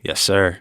Yes, sir.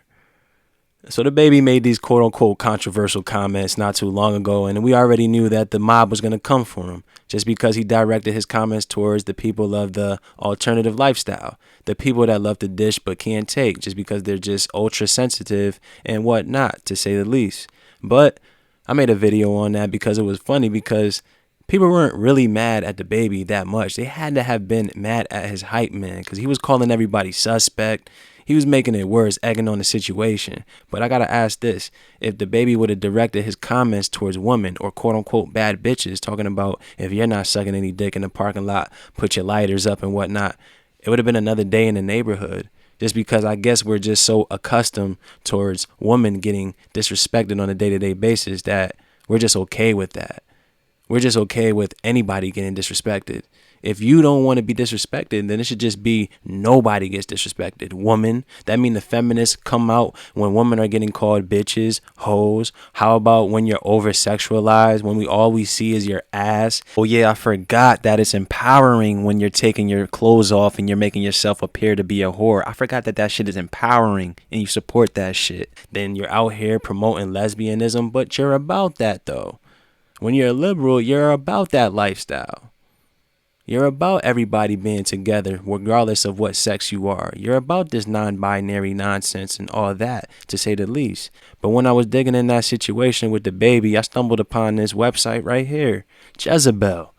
So the baby made these quote unquote controversial comments not too long ago, and we already knew that the mob was going to come for him just because he directed his comments towards the people of the alternative lifestyle, the people that love to dish but can't take just because they're just ultra sensitive and whatnot, to say the least. But I made a video on that because it was funny because people weren't really mad at the baby that much. They had to have been mad at his hype man because he was calling everybody suspect. He was making it worse, egging on the situation. But I gotta ask this: if the baby would have directed his comments towards women or quote unquote bad bitches, talking about if you're not sucking any dick in the parking lot, put your lighters up and whatnot, it would have been another day in the neighborhood. Just because I guess we're just so accustomed towards women getting disrespected on a day-to-day basis that we're just okay with that. We're just okay with anybody getting disrespected. If you don't want to be disrespected, then it should just be nobody gets disrespected. Woman, that mean the feminists come out when women are getting called bitches, hoes. How about when you're over sexualized, when all we see is your ass? Oh yeah, I forgot that it's empowering when you're taking your clothes off and you're making yourself appear to be a whore. I forgot that that shit is empowering and you support that shit. Then you're out here promoting lesbianism, but you're about that though. When you're a liberal, you're about that lifestyle. You're about everybody being together, regardless of what sex you are. You're about this non-binary nonsense and all that, to say the least. But when I was digging in that situation with the baby, I stumbled upon this website right here, Jezebel,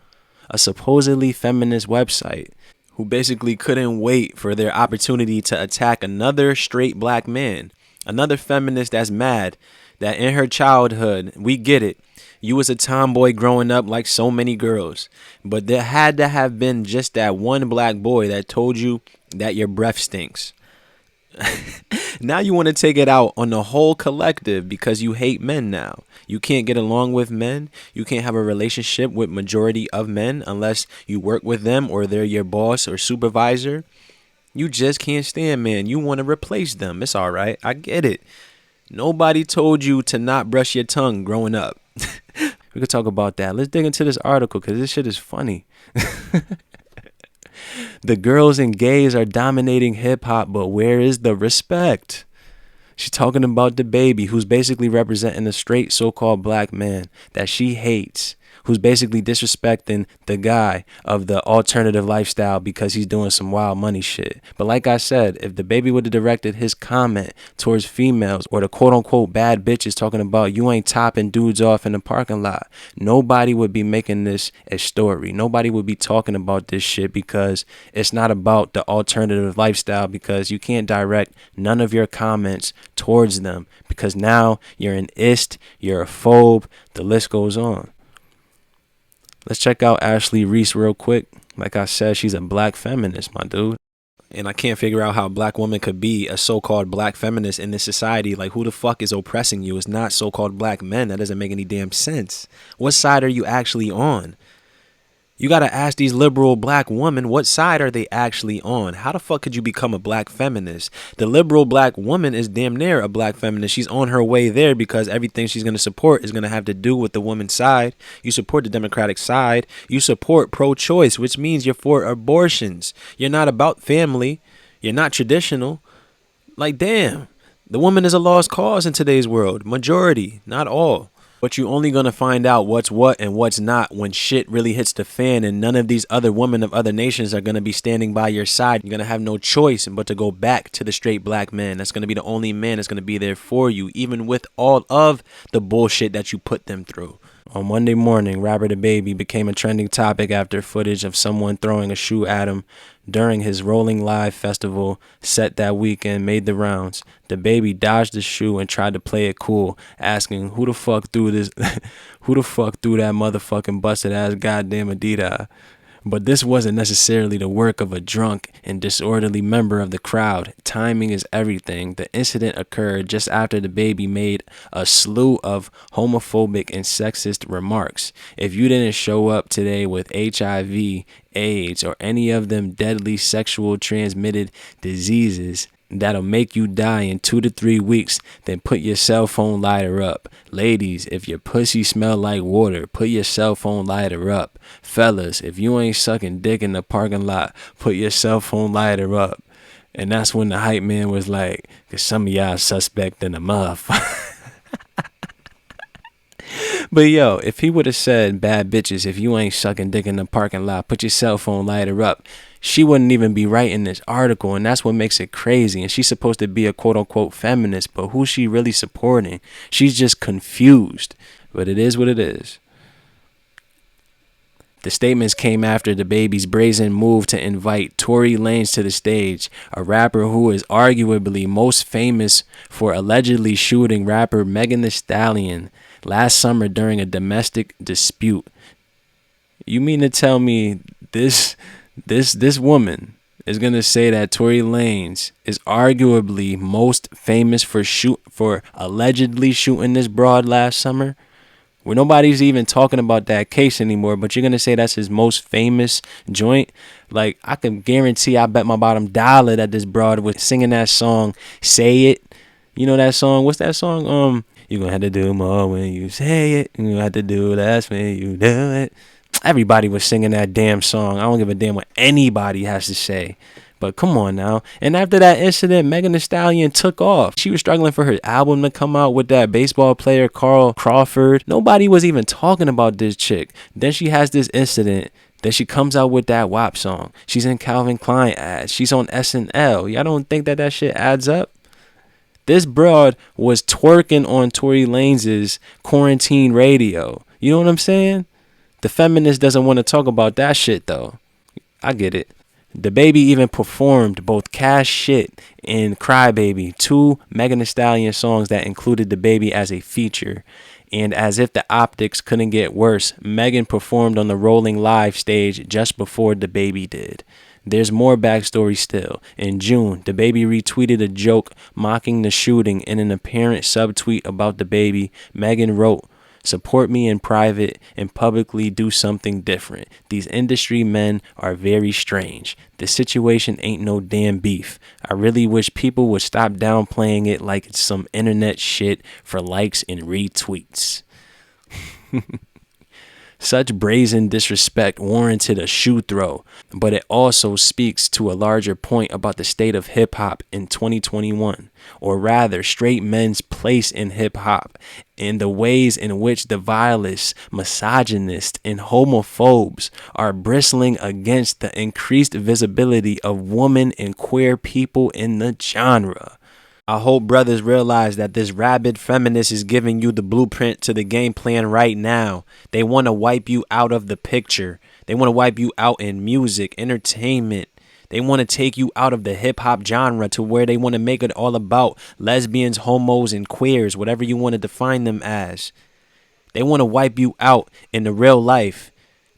a supposedly feminist website who basically couldn't wait for their opportunity to attack another straight black man, another feminist that's mad that in her childhood, we get it, you was a tomboy growing up like so many girls. But there had to have been just that one black boy that told you that your breath stinks. Now you want to take it out on the whole collective because you hate men now. You can't get along with men. You can't have a relationship with majority of men unless you work with them or they're your boss or supervisor. You just can't stand men. You want to replace them. It's all right. I get it. Nobody told you to not brush your tongue growing up. We could talk about that. Let's dig into this article because this shit is funny. The girls and gays are dominating hip hop, but where is the respect? She's talking about the baby who's basically representing a straight so-called black man that she hates, who's basically disrespecting the guy of the alternative lifestyle because he's doing some wild money shit. But like I said, if the baby would have directed his comment towards females or the quote unquote bad bitches talking about you ain't topping dudes off in the parking lot, nobody would be making this a story. Nobody would be talking about this shit because it's not about the alternative lifestyle, because you can't direct none of your comments towards them because now you're an ist, you're a phobe, the list goes on. Let's check out Ashley Reese real quick. Like I said, she's a black feminist, my dude. And I can't figure out how a black woman could be a so-called black feminist in this society. Like, who the fuck is oppressing you? It's not so-called black men. That doesn't make any damn sense. What side are you actually on? You got to ask these liberal black women, what side are they actually on? How the fuck could you become a black feminist? The liberal black woman is damn near a black feminist. She's on her way there because everything she's going to support is going to have to do with the woman's side. You support the Democratic side. You support pro-choice, which means you're for abortions. You're not about family. You're not traditional. Like, damn. The woman is a lost cause in today's world. Majority, not all. But you're only going to find out what's what and what's not when shit really hits the fan, and none of these other women of other nations are going to be standing by your side. You're going to have no choice but to go back to the straight black man. That's going to be the only man that's going to be there for you, even with all of the bullshit that you put them through. On Monday morning, Rapper the Baby became a trending topic after footage of someone throwing a shoe at him during his Rolling Live festival set that weekend made the rounds. The Baby dodged the shoe and tried to play it cool, asking who the fuck threw this who the fuck threw that motherfucking busted ass goddamn Adidas. But this wasn't necessarily the work of a drunk and disorderly member of the crowd. Timing is everything. The incident occurred just after the Baby made a slew of homophobic and sexist remarks. If you didn't show up today with HIV, AIDS, or any of them deadly sexual transmitted diseases that'll make you die in 2 to 3 weeks, then put your cell phone lighter up. Ladies, if your pussy smell like water, put your cell phone lighter up. Fellas, if you ain't sucking dick in the parking lot, put your cell phone lighter up. And that's when the hype man was like, cause some of y'all suspect in a motherfucker. But yo, if he would have said, bad bitches, if you ain't sucking dick in the parking lot, put your cell phone lighter up, she wouldn't even be writing this article. And that's what makes it crazy. And she's supposed to be a quote unquote feminist, but who's she really supporting? She's just confused. But it is what it is. The statements came after the baby's brazen move to invite Tory Lanez to the stage, a rapper who is arguably most famous for allegedly shooting rapper Megan Thee Stallion last summer during a domestic dispute. You mean to tell me this woman is gonna say that Tory Lanez is arguably most famous for allegedly shooting this broad last summer? Where nobody's even talking about that case anymore, but you're going to say that's his most famous joint? Like, I can guarantee, I bet my bottom dollar that this broad was singing that song, Say It. You know that song? What's that song? You going to have to do more when you say it. You have to do less when you do it. Everybody was singing that damn song. I don't give a damn what anybody has to say. But come on now. And after that incident, Megan Thee Stallion took off. She was struggling for her album to come out with that baseball player, Carl Crawford. Nobody was even talking about this chick. Then she has this incident. Then she comes out with that WAP song. She's in Calvin Klein ads. She's on SNL. Y'all don't think that shit adds up? This broad was twerking on Tory Lanez's quarantine radio. You know what I'm saying? The feminist doesn't want to talk about that shit though. I get it. The baby even performed both Cash Shit and Crybaby, two Megan Thee Stallion songs that included the baby as a feature. And as if the optics couldn't get worse, Megan performed on the Rolling Live stage just before the baby did. There's more backstory still. In June, the baby retweeted a joke mocking the shooting. In an apparent subtweet about the baby, Megan wrote, "Support me in private and publicly do something different. These industry men are very strange. The situation ain't no damn beef. I really wish people would stop downplaying it like it's some internet shit for likes and retweets." Such brazen disrespect warranted a shoe throw, but it also speaks to a larger point about the state of hip-hop in 2021, or rather straight men's place in hip-hop, and the ways in which the vilest, misogynist, and homophobes are bristling against the increased visibility of women and queer people in the genre. I hope brothers realize that this rabid feminist is giving you the blueprint to the game plan right now. They want to wipe you out of the picture. They want to wipe you out in music, entertainment. They want to take you out of the hip hop genre to where they want to make it all about lesbians, homos, and queers, whatever you want to define them as. They want to wipe you out in the real life,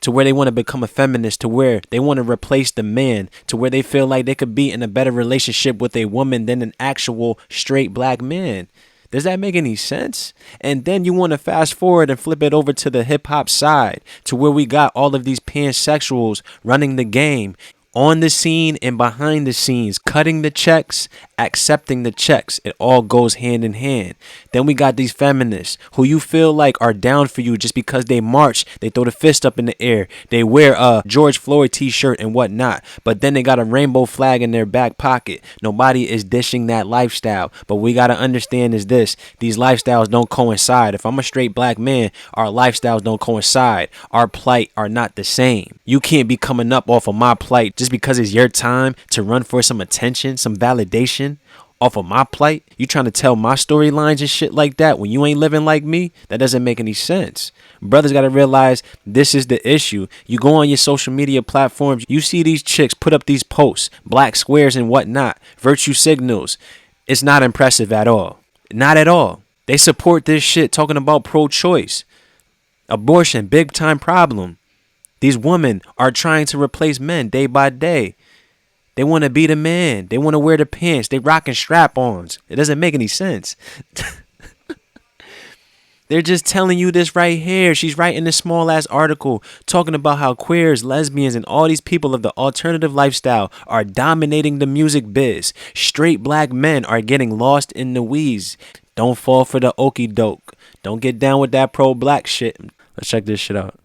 to where they want to become a feminist, to where they want to replace the man, to where they feel like they could be in a better relationship with a woman than an actual straight black man. Does that make any sense? And then you want to fast forward and flip it over to the hip hop side, to where we got all of these pansexuals running the game, on the scene and behind the scenes, cutting the checks, accepting the checks. It all goes hand in hand. Then we got these feminists who you feel like are down for you just because they march, they throw the fist up in the air, they wear a George Floyd t-shirt and whatnot, but then they got a rainbow flag in their back pocket. Nobody is dishing that lifestyle, but we got to understand is this: these lifestyles don't coincide. If I'm a straight black man, our lifestyles don't coincide. Our plight are not the same. You can't be coming up off of my plight just because it's your time to run for some attention, some validation off of my plight. You trying to tell my storylines and shit like that when you ain't living like me? That doesn't make any sense. Brothers got to realize this is the issue. You go on your social media platforms, you see these chicks put up these posts, black squares and whatnot, virtue signals. It's not impressive at all. Not at all. They support this shit talking about pro-choice. Abortion, big time problem. These women are trying to replace men day by day. They want to be the man. They want to wear the pants. They rocking strap-ons. It doesn't make any sense. They're just telling you this right here. She's writing this small-ass article talking about how queers, lesbians, and all these people of the alternative lifestyle are dominating the music biz. Straight black men are getting lost in the weeds. Don't fall for the okie doke. Don't get down with that pro-black shit. Let's check this shit out.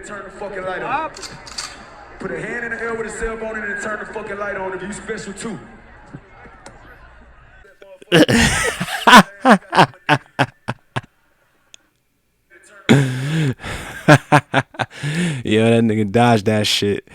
Turn the fucking light on. Put a hand in the air with a cell phone and then turn the fucking light on if you special too. Yeah, that nigga dodged that shit.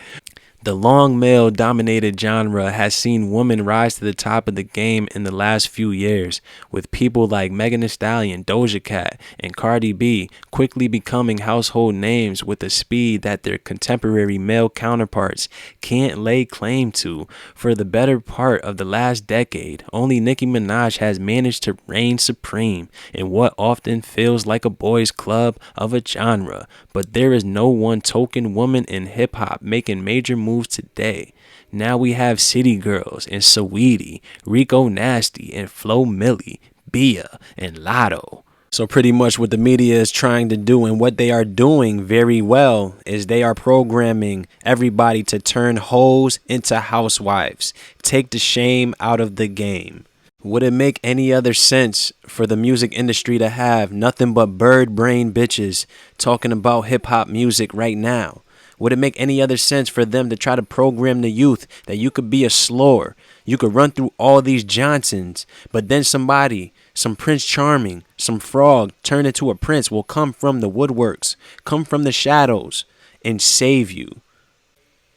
The long male dominated genre has seen women rise to the top of the game in the last few years, with people like Megan Thee Stallion, Doja Cat, and Cardi B quickly becoming household names with a speed that their contemporary male counterparts can't lay claim to. For the better part of the last decade, only Nicki Minaj has managed to reign supreme in what often feels like a boys' club of a genre, but there is no one token woman in hip hop making major moves today. Now we have City Girls and Saweetie, Rico Nasty and Flo Milli, Bia and Lotto. So pretty much what the media is trying to do and what they are doing very well is they are programming everybody to turn hoes into housewives. Take the shame out of the game. Would it make any other sense for the music industry to have nothing but bird brain bitches talking about hip hop music right now? Would it make any other sense for them to try to program the youth that you could be a slore, you could run through all these Johnsons, but then somebody, some Prince Charming, some frog turned into a prince will come from the woodworks, come from the shadows, and save you?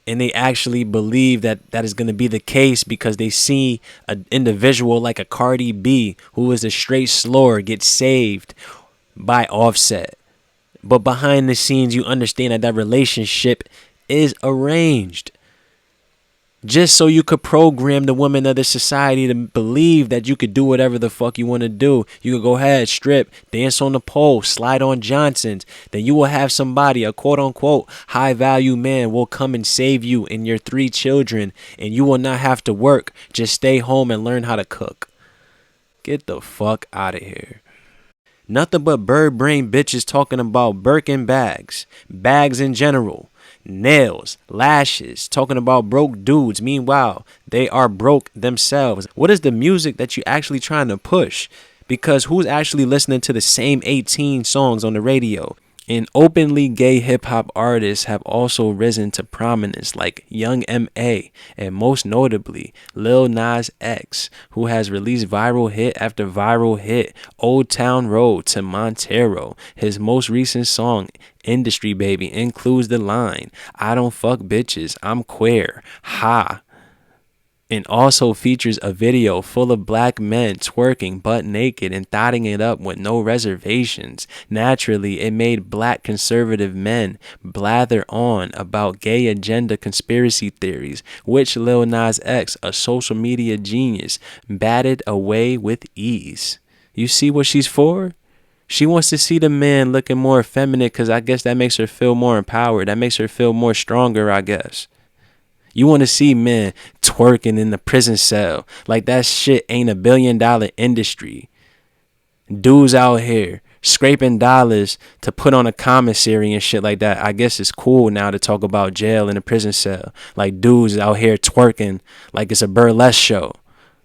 And they actually believe that that is going to be the case because they see an individual like a Cardi B who is a straight slore get saved by Offset. But behind the scenes, you understand that that relationship is arranged just so you could program the women of the society to believe that you could do whatever the fuck you want to do. You could go ahead, strip, dance on the pole, slide on Johnsons. Then you will have somebody, a quote unquote high value man, will come and save you and your 3 children, and you will not have to work. Just stay home and learn how to cook. Get the fuck out of here. Nothing but bird brain bitches talking about Birkin bags, bags in general, nails, lashes, talking about broke dudes. Meanwhile, they are broke themselves. What is the music that you actually trying to push? Because who's actually listening to the same 18 songs on the radio? And openly gay hip hop artists have also risen to prominence, like Young M.A. and most notably Lil Nas X, who has released viral hit after viral hit. Old Town Road to Montero. His most recent song, Industry Baby, includes the line, "I don't fuck bitches, I'm queer. Ha." And also features a video full of black men twerking butt naked and thotting it up with no reservations. Naturally, it made black conservative men blather on about gay agenda conspiracy theories, which Lil Nas X, a social media genius, batted away with ease. You see what she's for? She wants to see the man looking more effeminate because I guess that makes her feel more empowered. That makes her feel more stronger, I guess. You want to see men twerking in the prison cell like that shit ain't $1 billion industry. Dudes out here scraping dollars to put on a commissary and shit like that. I guess it's cool now to talk about jail in a prison cell. Like dudes out here twerking like it's a burlesque show.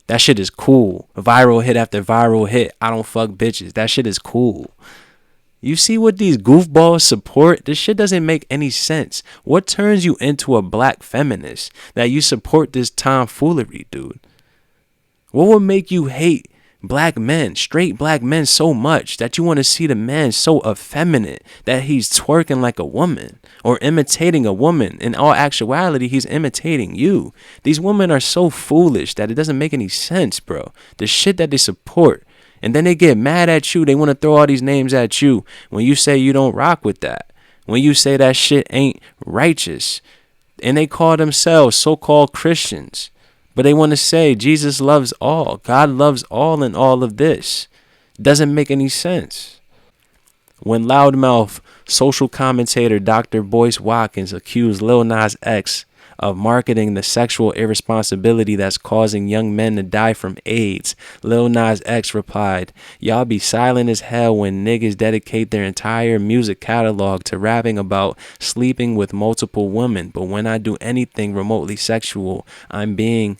That shit is cool. Viral hit after viral hit. I don't fuck bitches. That shit is cool. You see what these goofballs support? This shit doesn't make any sense. What turns you into a black feminist that you support this tomfoolery, dude? What would make you hate black men, straight black men, so much that you want to see the man so effeminate that he's twerking like a woman or imitating a woman? In all actuality, he's imitating you. These women are so foolish that it doesn't make any sense, bro. The shit that they support. And then they get mad at you. They want to throw all these names at you when you say you don't rock with that. When you say that shit ain't righteous. And they call themselves so-called Christians. But they want to say Jesus loves all. God loves all in all of this. Doesn't make any sense. When loudmouth social commentator Dr. Boyce Watkins accused Lil Nas X of marketing the sexual irresponsibility that's causing young men to die from AIDS, Lil Nas X replied, "Y'all be silent as hell when niggas dedicate their entire music catalog to rapping about sleeping with multiple women, but when I do anything remotely sexual, I'm being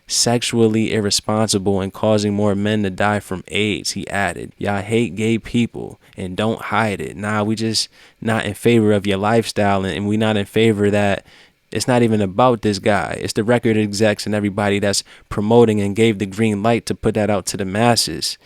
sexually irresponsible and causing more men to die from AIDS." He added, "Y'all hate gay people and don't hide it. Nah, we just not in favor of your lifestyle, and we not in favor that It's not even about this guy. It's the record execs and everybody that's promoting and gave the green light to put that out to the masses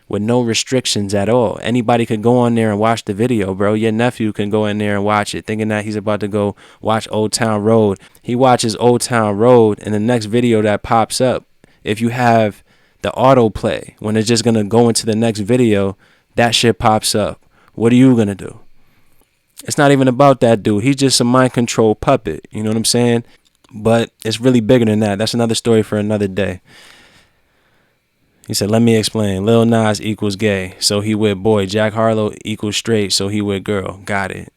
with no restrictions at all. Anybody could go on there and watch the video, bro. Your nephew can go in there and watch it, thinking that he's about to go watch Old Town Road. He watches Old Town Road, and the next video that pops up, if you have the autoplay, when it's just going to go into the next video, that shit pops up. What are you going to do? It's not even about that dude. He's just a mind control puppet. You know what I'm saying? But it's really bigger than that. That's another story for another day. He said, let me explain. Lil Nas equals gay, so he with boy. Jack Harlow equals straight, so he with girl. Got it.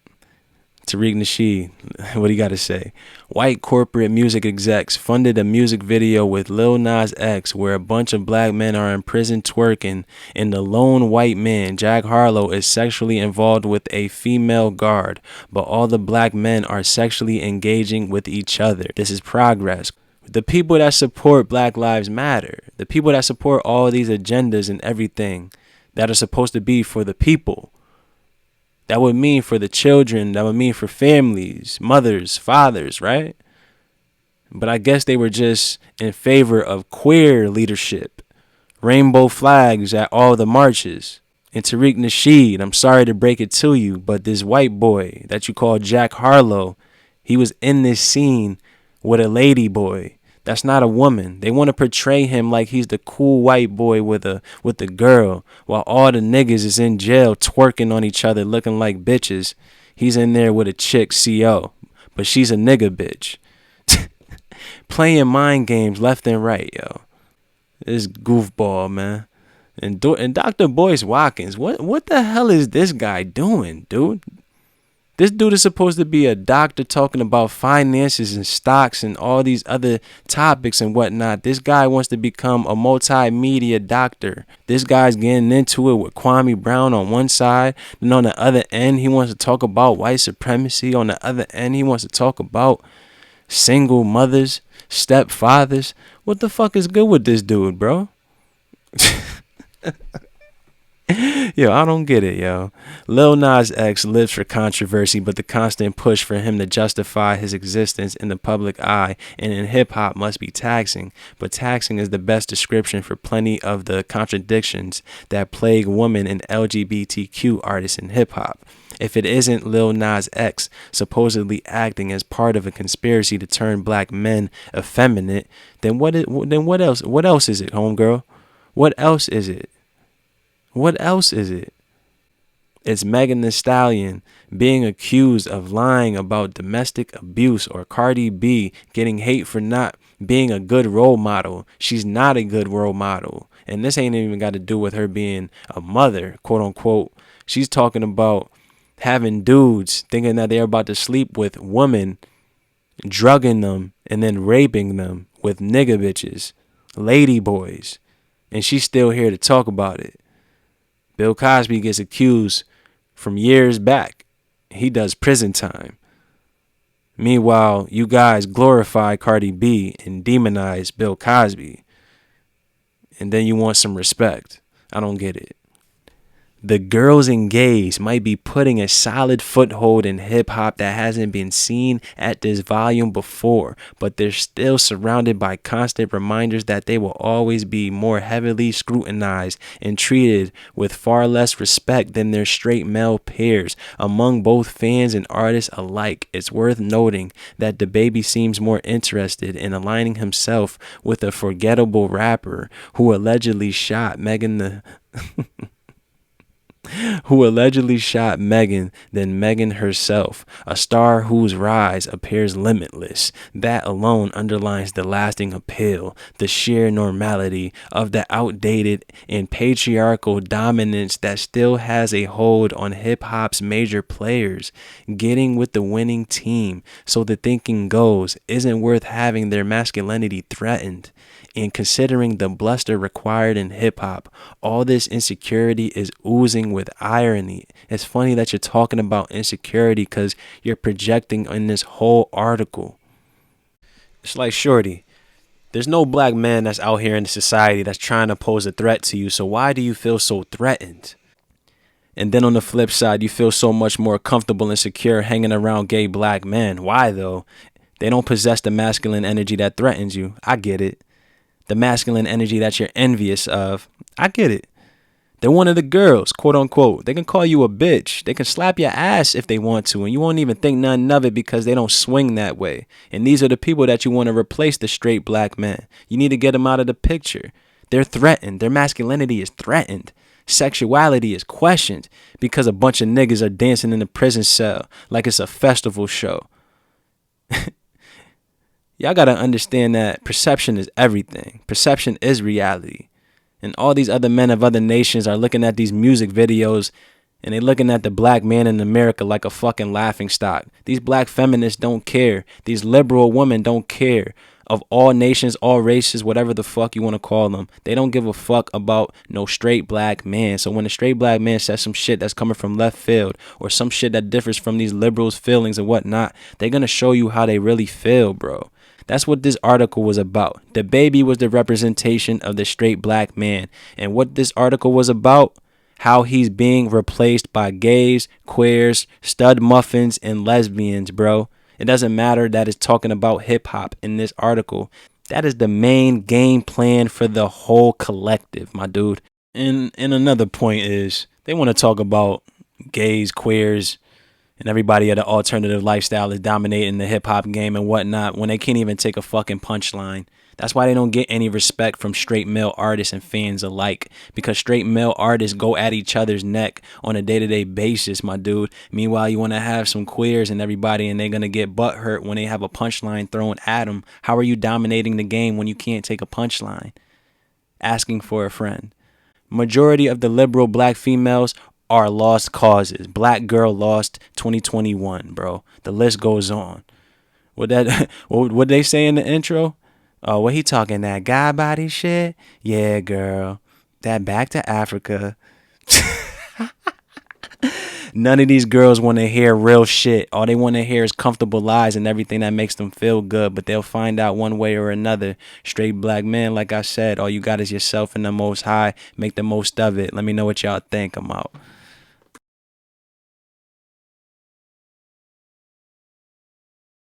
Tariq Nasheed, what do you got to say? White corporate music execs funded a music video with Lil Nas X where a bunch of black men are in prison twerking, and the lone white man, Jack Harlow, is sexually involved with a female guard, but all the black men are sexually engaging with each other. This is progress. The people that support Black Lives Matter, the people that support all these agendas and everything that are supposed to be for the people, that would mean for the children, that would mean for families, mothers, fathers, right? But I guess they were just in favor of queer leadership, rainbow flags at all the marches. And Tariq Nasheed, I'm sorry to break it to you, but this white boy that you call Jack Harlow, he was in this scene with a lady boy. That's not a woman. They want to portray him like he's the cool white boy with a girl, while all the niggas is in jail twerking on each other looking like bitches. He's in there with a chick CO, but she's a nigga bitch. Playing mind games left and right, yo. This goofball, man. And Dr. Boyce Watkins, what the hell is this guy doing, dude? This dude is supposed to be a doctor talking about finances and stocks and all these other topics and whatnot. This guy wants to become a multimedia doctor. This guy's getting into it with Kwame Brown on one side. And on the other end, he wants to talk about white supremacy. On the other end, he wants to talk about single mothers, stepfathers. What the fuck is good with this dude, bro? Yo, I don't get it, yo. Lil Nas X lives for controversy, but the constant push for him to justify his existence in the public eye and in hip-hop must be taxing. But taxing is the best description for plenty of the contradictions that plague women and LGBTQ artists in hip-hop. If it isn't Lil Nas X supposedly acting as part of a conspiracy to turn black men effeminate, then what else? What else is it, homegirl? What else is it? What else is it? It's Megan Thee Stallion being accused of lying about domestic abuse, or Cardi B getting hate for not being a good role model. She's not a good role model. And this ain't even got to do with her being a mother, quote unquote. She's talking about having dudes thinking that they're about to sleep with women, drugging them, and then raping them with nigga bitches, lady boys. And she's still here to talk about it. Bill Cosby gets accused from years back. He does prison time. Meanwhile, you guys glorify Cardi B and demonize Bill Cosby. And then you want some respect. I don't get it. The girls and gays might be putting a solid foothold in hip-hop that hasn't been seen at this volume before, but they're still surrounded by constant reminders that they will always be more heavily scrutinized and treated with far less respect than their straight male peers. Among both fans and artists alike, it's worth noting that DaBaby seems more interested in aligning himself with a forgettable rapper who allegedly shot Megan than Megan herself, a star whose rise appears limitless. That alone underlines the lasting appeal, the sheer normality of the outdated and patriarchal dominance that still has a hold on hip-hop's major players. Getting with the winning team, so the thinking goes, isn't worth having their masculinity threatened. And considering the bluster required in hip-hop, all this insecurity is oozing with irony. It's funny that you're talking about insecurity because you're projecting in this whole article. It's like, shorty, there's no black man that's out here in society that's trying to pose a threat to you, so why do you feel so threatened? And then on the flip side, you feel so much more comfortable and secure hanging around gay black men. Why, though? They don't possess the masculine energy that threatens you. I get it. The masculine energy that you're envious of. I get it. They're one of the girls, quote unquote. They can call you a bitch. They can slap your ass if they want to, and you won't even think nothing of it because they don't swing that way. And these are the people that you want to replace the straight black man. You need to get them out of the picture. They're threatened. Their masculinity is threatened. Sexuality is questioned because a bunch of niggas are dancing in a prison cell like it's a festival show. Y'all got to understand that perception is everything. Perception is reality. And all these other men of other nations are looking at these music videos and they looking at the black man in America like a fucking laughing stock. These black feminists don't care. These liberal women don't care. Of all nations, all races, whatever the fuck you want to call them. They don't give a fuck about no straight black man. So when a straight black man says some shit that's coming from left field or some shit that differs from these liberals' feelings and whatnot, they're going to show you how they really feel, bro. That's what this article was about. The baby was the representation of the straight black man. And what this article was about, how he's being replaced by gays, queers, stud muffins, and lesbians, bro. It doesn't matter that it's talking about hip hop in this article. That is the main game plan for the whole collective, my dude. And another point is they want to talk about gays, queers, and everybody of the alternative lifestyle is dominating the hip hop game and whatnot when they can't even take a fucking punchline. That's why they don't get any respect from straight male artists and fans alike, because straight male artists go at each other's neck on a day-to-day basis, my dude. Meanwhile, you want to have some queers and everybody, and they're going to get butthurt when they have a punchline thrown at them. How are you dominating the game when you can't take a punchline? Asking for a friend. Majority of the liberal black females are lost causes. Black girl lost 2021, bro. The list goes on. What they say in the intro? Oh, what he talking, that guy body shit? Yeah, girl. That back to Africa. None of these girls want to hear real shit. All they want to hear is comfortable lies and everything that makes them feel good. But they'll find out one way or another. Straight black man, like I said, all you got is yourself and the Most High. Make the most of it. Let me know what y'all think. I'm out.